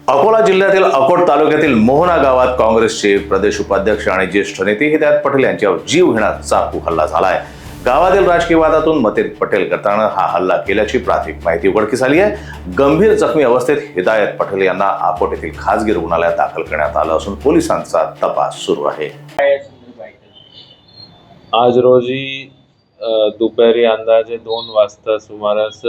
अकोला जिल्ह्यातील अकोट तालुक्यातील मोहना गावात काँग्रेसचे प्रदेश उपाध्यक्ष आणि ज्येष्ठ नेते हिदायत पटेल यांच्यावर जीवघेणा चाकू हल्ला झालाय। गावातील राजकीय वादातून मतीन पटेल गटाने हा हल्ला केल्याची प्राथमिक माहिती उघडकीस आली आहे। गंभीर जखमी अवस्थेत हिदायत पटेल यांना अकोट येथील खासगी रुग्णालयात दाखल करण्यात आलं असून पोलिसांचा तपास सुरू आहे। आज रोजी दुपारी अंदाजे 2 वाजता सुमारास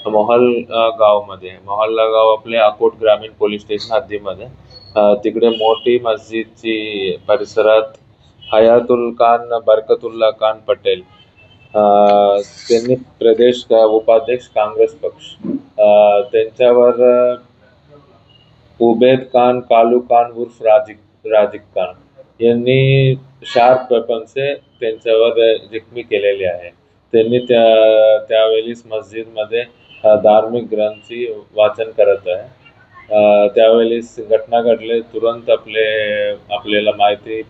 मोहल्ला गाव आपले अकोट ग्रामीण पोलीस स्टेशन हद्दीमध्ये तिकडे मोठी मस्जिदची परिसरात हयातुल खान बरकतुल्ला खान पटेल त्यांनी प्रदेश उपाध्यक्ष काँग्रेस पक्ष त्यांच्यावर उबेद खान कालू खान उर्फ राजिक खान यांनी शार्प वेपनचे त्यांच्यावर जखमी केलेले आहे। त्यांनी त्यावेळेस मस्जिदमध्ये धार्मिक ग्रंथांची वाचन करत आहे। त्यावेळेस घटना घडले तुरंत आपल्याला माहिती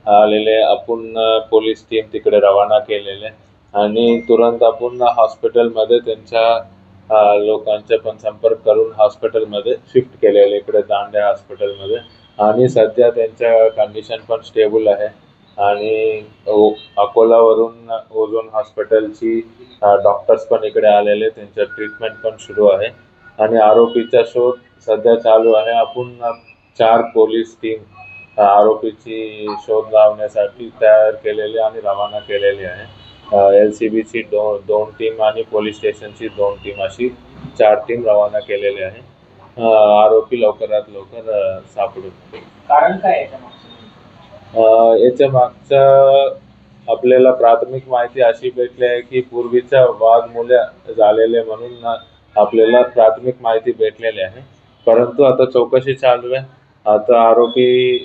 आलेले आपण पोलीस टीम तिकडे रवाना केलेले आणि तुरंत आपण हॉस्पिटलमध्ये त्यांच्या लोकांचा पण संपर्क करून हॉस्पिटलमध्ये शिफ्ट केलेले इकडे दांड्या हॉस्पिटलमध्ये आणि सध्या त्यांच्या कंडिशन पण स्टेबल आहे आणि अकोलावरून ओझोन हॉस्पिटलची डॉक्टर्स पण इकडे आलेले त्यांचं ट्रीटमेंट पण सुरू आहे आणि आरोपीचा शोध सध्या चालू आहे। आपण 4 पोलीस टीम आरोपीची शोध लावण्यासाठी तयार केलेले आणि रवाना केलेली आहे। LCBची 2 टीम आणि पोलीस स्टेशनची 2 टीम अशी 4 टीम रवाना केलेली आहे। आरोपी लवकरात लवकर सापडू। कारण काय याच्या मागचं आपल्याला प्राथमिक माहिती अशी भेटली आहे की पूर्वीचा वाद मूल्य झालेले म्हणून आपल्याला प्राथमिक माहिती भेटलेली आहे, परंतु आता चौकशी चालू आहे। आता आरोपी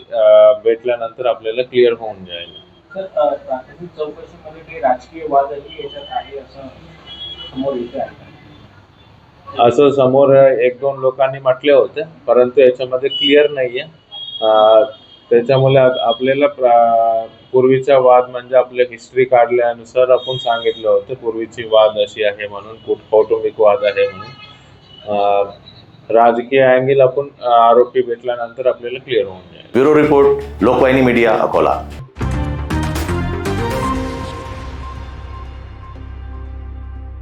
भेटल्यानंतर आपल्याला क्लिअर होऊन जाईल। प्राथमिक चौकशीमध्ये राजकीय वादही याच्यात आहे असं समोर येत आहे। असं समोर 1-2 लोकांनी म्हटले होते, परंतु याच्यामध्ये क्लिअर नाहीये। त्याच्यामुळे आपल्याला पूर्वीचा वाद म्हणजे आपल्या हिस्ट्री काढल्यानुसार आपण सांगितलं होतं पूर्वीची वाद अशी आहे म्हणून, कौटुंबिक वाद आहे म्हणून। राजकीय अँगल आपण आरोपी भेटल्यानंतर आपल्याला क्लिअर होऊन जाईल। Bureau report, Lokvahini media, Akola.